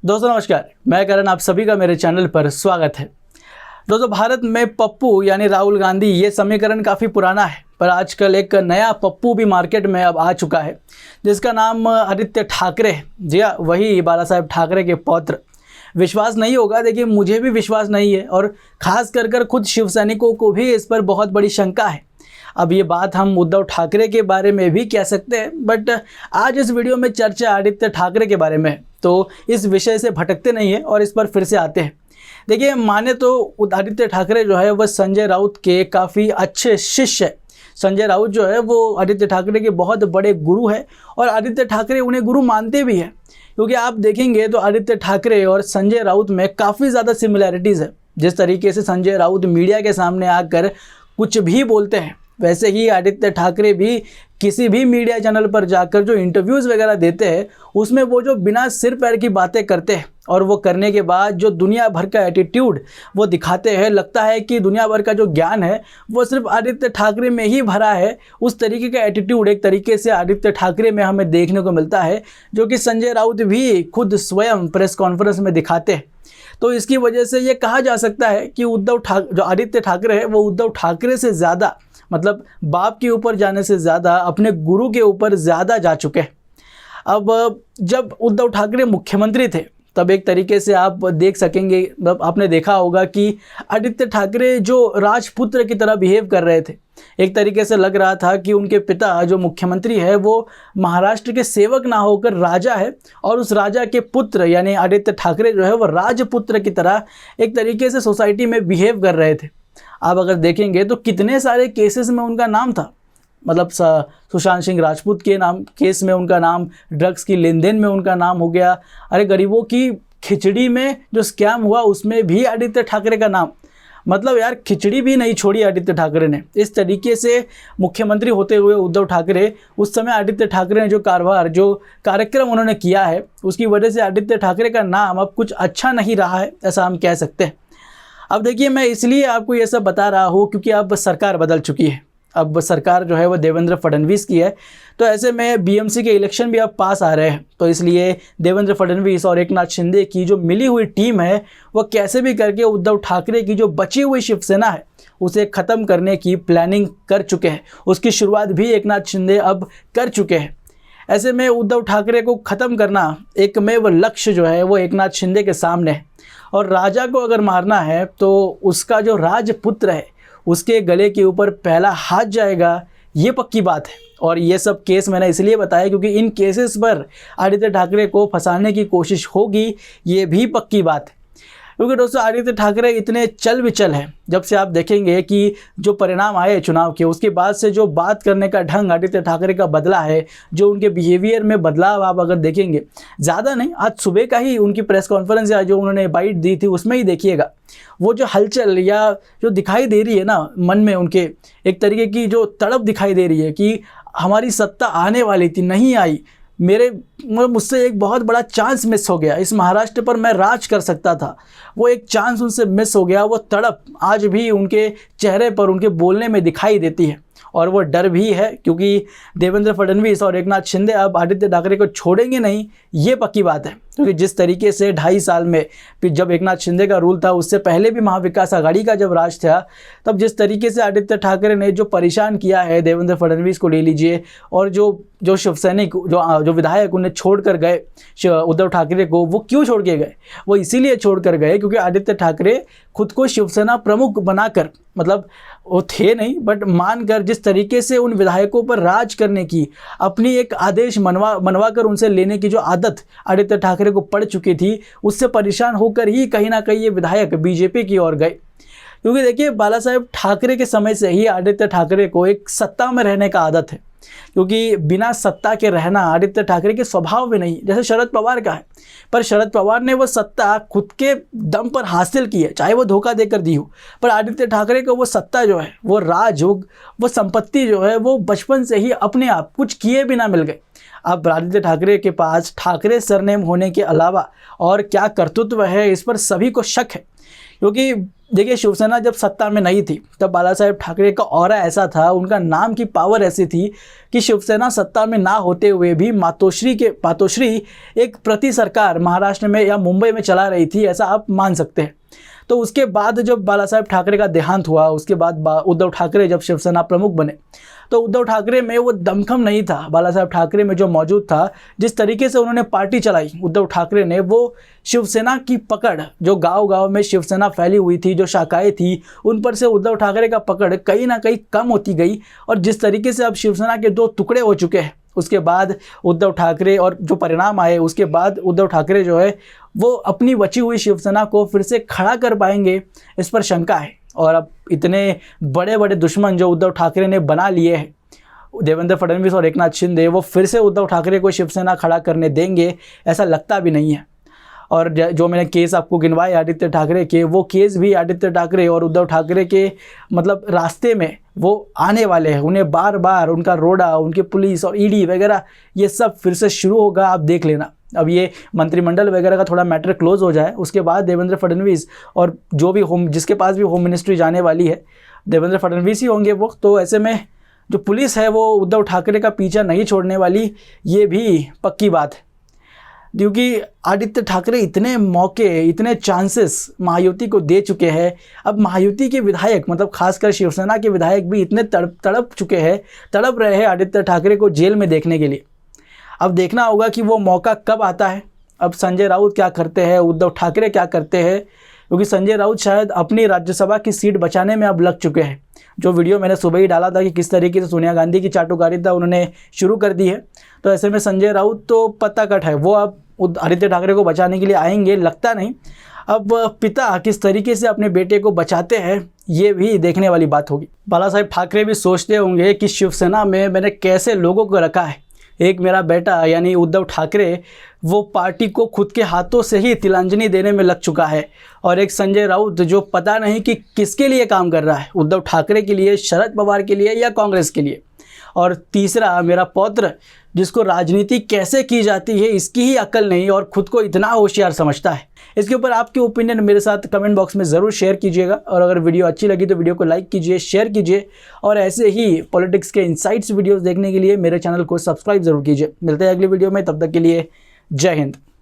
दोस्तों नमस्कार, मैं करण, आप सभी का मेरे चैनल पर स्वागत है। दोस्तों, भारत में पप्पू यानी राहुल गांधी, ये समीकरण काफ़ी पुराना है, पर आजकल एक नया पप्पू भी मार्केट में अब आ चुका है, जिसका नाम आदित्य ठाकरे है। जी हाँ, वही बाला साहेब ठाकरे के पौत्र। विश्वास नहीं होगा, देखिए मुझे भी विश्वास नहीं है, और ख़ास कर खुद शिव सैनिकों को भी इस पर बहुत बड़ी शंका है। अब ये बात हम उद्धव ठाकरे के बारे में भी कह सकते हैं, बट आज इस वीडियो में चर्चा आदित्य ठाकरे के बारे में है, तो इस विषय से भटकते नहीं है और इस पर फिर से आते हैं। देखिए, माने तो आदित्य ठाकरे जो है वह संजय राउत के काफ़ी अच्छे शिष्य है। संजय राउत जो है वो आदित्य ठाकरे के बहुत बड़े गुरु है, और आदित्य ठाकरे उन्हें गुरु मानते भी हैं, क्योंकि आप देखेंगे तो आदित्य ठाकरे और संजय राउत में काफ़ी ज़्यादा सिमिलैरिटीज़ है। जिस तरीके से संजय राउत मीडिया के सामने आकर कुछ भी बोलते हैं, वैसे ही आदित्य ठाकरे भी किसी भी मीडिया चैनल पर जाकर जो इंटरव्यूज़ वगैरह देते हैं, उसमें वो जो बिना सिर पैर की बातें करते हैं, और वो करने के बाद जो दुनिया भर का एटीट्यूड वो दिखाते हैं, लगता है कि दुनिया भर का जो ज्ञान है वो सिर्फ आदित्य ठाकरे में ही भरा है। उस तरीके का एटीट्यूड एक तरीके से आदित्य ठाकरे में हमें देखने को मिलता है, जो कि संजय राउत भी खुद स्वयं प्रेस कॉन्फ्रेंस में दिखाते हैं। तो इसकी वजह से ये कहा जा सकता है कि जो आदित्य ठाकरे है वो उद्धव ठाकरे से ज़्यादा, मतलब बाप के ऊपर जाने से ज़्यादा अपने गुरु के ऊपर ज़्यादा जा चुके हैं। अब जब उद्धव ठाकरे मुख्यमंत्री थे, तब एक तरीके से आप देख सकेंगे, आपने देखा होगा कि आदित्य ठाकरे जो राजपुत्र की तरह बिहेव कर रहे थे। एक तरीके से लग रहा था कि उनके पिता जो मुख्यमंत्री है वो महाराष्ट्र के सेवक ना होकर राजा है, और उस राजा के पुत्र यानी आदित्य ठाकरे जो है वो राजपुत्र की तरह एक तरीके से सोसाइटी में बिहेव कर रहे थे। आप अगर देखेंगे तो कितने सारे केसेस में उनका नाम था, मतलब सुशांत सिंह राजपूत के नाम केस में उनका नाम, ड्रग्स की लेन देन में उनका नाम हो गया, अरे गरीबों की खिचड़ी में जो स्कैम हुआ उसमें भी आदित्य ठाकरे का नाम। मतलब यार, खिचड़ी भी नहीं छोड़ी आदित्य ठाकरे ने। इस तरीके से मुख्यमंत्री होते हुए उद्धव ठाकरे, उस समय आदित्य ठाकरे ने जो कार्यक्रम उन्होंने किया है, उसकी वजह से आदित्य ठाकरे का नाम अब कुछ अच्छा नहीं रहा है, ऐसा हम कह सकते हैं। अब देखिए, मैं इसलिए आपको ये सब बता रहा हूँ क्योंकि अब सरकार बदल चुकी है। अब सरकार जो है वो देवेंद्र फडणवीस की है, तो ऐसे में बीएमसी के इलेक्शन भी अब पास आ रहे हैं, तो इसलिए देवेंद्र फडणवीस और एकनाथ शिंदे की जो मिली हुई टीम है वो कैसे भी करके उद्धव ठाकरे की जो बची हुई शिवसेना है उसे ख़त्म करने की प्लानिंग कर चुके हैं। उसकी शुरुआत भी एकनाथ शिंदे अब कर चुके हैं। ऐसे में उद्धव ठाकरे को ख़त्म करना एकमेव लक्ष्य जो है वो एकनाथ शिंदे के सामने है, और राजा को अगर मारना है तो उसका जो राजपुत्र है उसके गले के ऊपर पहला हाथ जाएगा, ये पक्की बात है। और ये सब केस मैंने इसलिए बताया क्योंकि इन केसेस पर आदित्य ठाकरे को फंसाने की कोशिश होगी, ये भी पक्की बात है। क्योंकि दोस्तों, आदित्य ठाकरे इतने चल विचल हैं, जब से आप देखेंगे कि जो परिणाम आए चुनाव के, उसके बाद से जो बात करने का ढंग आदित्य ठाकरे का बदला है, जो उनके बिहेवियर में बदलाव आप अगर देखेंगे, ज़्यादा नहीं, आज सुबह का ही उनकी प्रेस कॉन्फ्रेंस या जो उन्होंने बाइट दी थी उसमें ही देखिएगा, वो जो हलचल या जो दिखाई दे रही है ना मन में, उनके एक तरीके की जो तड़प दिखाई दे रही है कि हमारी सत्ता आने वाली थी, नहीं आई, मुझसे एक बहुत बड़ा चांस मिस हो गया, इस महाराष्ट्र पर मैं राज कर सकता था, वो एक चांस उनसे मिस हो गया। वो तड़प आज भी उनके चेहरे पर, उनके बोलने में दिखाई देती है, और वो डर भी है क्योंकि देवेंद्र फडणवीस और एकनाथ शिंदे अब आदित्य ठाकरे को छोड़ेंगे नहीं, ये पक्की बात है। क्योंकि जिस तरीके से 2.5 साल में, फिर जब एकनाथ शिंदे का रूल था, उससे पहले भी महाविकास आघाड़ी का जब राज था, तब जिस तरीके से आदित्य ठाकरे ने जो परेशान किया है देवेंद्र फडणवीस को ले लीजिए, और जो शिवसैनिक जो विधायक उन्हें छोड़ कर गए उद्धव ठाकरे को, वो क्यों छोड़ के गए? वो इसीलिए छोड़ कर गए क्योंकि आदित्य ठाकरे खुद को शिवसेना प्रमुख बनाकर, मतलब वो थे नहीं बट मानकर, जिस तरीके से उन विधायकों पर राज करने की, अपनी एक आदेश मनवा कर उनसे लेने की जो आदत आदित्य ठाकरे को पड़ चुकी थी, उससे परेशान होकर ही कहीं ना कहीं ये विधायक बीजेपी की ओर गए। क्योंकि देखिए, बाला साहेब ठाकरे के समय से ही आदित्य ठाकरे को एक सत्ता में रहने का आदत है, क्योंकि बिना सत्ता के रहना आदित्य ठाकरे के स्वभाव में नहीं, जैसे शरद पवार का है। पर शरद पवार ने वो सत्ता खुद के दम पर हासिल की है, चाहे वो धोखा देकर दी हो, पर आदित्य ठाकरे को वो सत्ता जो है, वो राज, वो संपत्ति जो है, वो बचपन से ही अपने आप कुछ किए बिना मिल गए। अब आदित्य ठाकरे के पास ठाकरे सरनेम होने के अलावा और क्या कर्तृत्व है, इस पर सभी को शक है। क्योंकि देखिए, शिवसेना जब सत्ता में नहीं थी तब बाला साहेब ठाकरे का ऑरा ऐसा था, उनका नाम की पावर ऐसी थी कि शिवसेना सत्ता में ना होते हुए भी मातोश्री एक प्रति सरकार महाराष्ट्र में या मुंबई में चला रही थी, ऐसा आप मान सकते हैं। तो उसके बाद जब बाला साहेब ठाकरे का देहांत हुआ, उसके बाद उद्धव ठाकरे जब शिवसेना प्रमुख बने, तो उद्धव ठाकरे में वो दमखम नहीं था। बाला साहेब ठाकरे में जो मौजूद था, जिस तरीके से उन्होंने पार्टी चलाई उद्धव ठाकरे ने, वो शिवसेना की पकड़, जो गांव-गांव में शिवसेना फैली हुई थी, जो शाखाएं थी, उन पर से उद्धव ठाकरे का पकड़ कहीं ना कहीं कम होती गई। और जिस तरीके से अब शिवसेना के 2 टुकड़े हो चुके हैं, उसके बाद उद्धव ठाकरे और जो परिणाम आए, उसके बाद उद्धव ठाकरे जो है वो अपनी बची हुई शिवसेना को फिर से खड़ा कर पाएंगे, इस पर शंका है। और अब इतने बड़े बड़े दुश्मन जो उद्धव ठाकरे ने बना लिए हैं, देवेंद्र फडणवीस और एकनाथ शिंदे, वो फिर से उद्धव ठाकरे को शिवसेना खड़ा करने देंगे, ऐसा लगता भी नहीं है। और जो मैंने केस आपको गिनवाए आदित्य ठाकरे के, वो केस भी आदित्य ठाकरे और उद्धव ठाकरे के मतलब रास्ते में वो आने वाले हैं। उन्हें बार बार उनका रोड़ा, उनकी पुलिस और ईडी वगैरह ये सब फिर से शुरू होगा, आप देख लेना। अब ये मंत्रिमंडल वगैरह का थोड़ा मैटर क्लोज हो जाए, उसके बाद देवेंद्र फडणवीस और जो भी जिसके पास भी होम मिनिस्ट्री जाने वाली है, देवेंद्र फडणवीस ही होंगे वो। तो ऐसे में जो पुलिस है वो उद्धव ठाकरे का पीछा नहीं छोड़ने वाली, ये भी पक्की बात है। क्योंकि आदित्य ठाकरे इतने मौके, इतने चांसेस महायुति को दे चुके हैं। अब महायुति के विधायक, मतलब खासकर शिवसेना के विधायक भी इतने तड़प चुके हैं, तड़प रहे हैं आदित्य ठाकरे को जेल में देखने के लिए। अब देखना होगा कि वो मौका कब आता है। अब संजय राउत क्या करते हैं, उद्धव ठाकरे क्या करते हैं, क्योंकि संजय राउत शायद अपनी राज्यसभा की सीट बचाने में अब लग चुके हैं। जो वीडियो मैंने सुबह ही डाला था कि किस तरीके से सोनिया गांधी की चाटुकारिता उन्होंने शुरू कर दी है, तो ऐसे में संजय राउत तो पत्ता कट है, वो अब आदित्य ठाकरे को बचाने के लिए आएंगे, लगता नहीं। अब पिता किस तरीके से अपने बेटे को बचाते हैं, ये भी देखने वाली बात होगी। बाला साहेब ठाकरे भी सोचते होंगे कि शिवसेना में मैंने कैसे लोगों को रखा है। एक मेरा बेटा यानी उद्धव ठाकरे, वो पार्टी को खुद के हाथों से ही तिलांजलि देने में लग चुका है, और एक संजय राउत जो पता नहीं कि किसके लिए काम कर रहा है, उद्धव ठाकरे के लिए, शरद पवार के लिए या कांग्रेस के लिए। और तीसरा मेरा पौत्र, जिसको राजनीति कैसे की जाती है इसकी ही अक्ल नहीं और खुद को इतना होशियार समझता है। इसके ऊपर आपके ओपिनियन मेरे साथ कमेंट बॉक्स में ज़रूर शेयर कीजिएगा, और अगर वीडियो अच्छी लगी तो वीडियो को लाइक कीजिए, शेयर कीजिए, और ऐसे ही पॉलिटिक्स के इनसाइट्स वीडियोस देखने के लिए मेरे चैनल को सब्सक्राइब जरूर कीजिए। मिलते हैं अगली वीडियो में, तब तक के लिए जय हिंद।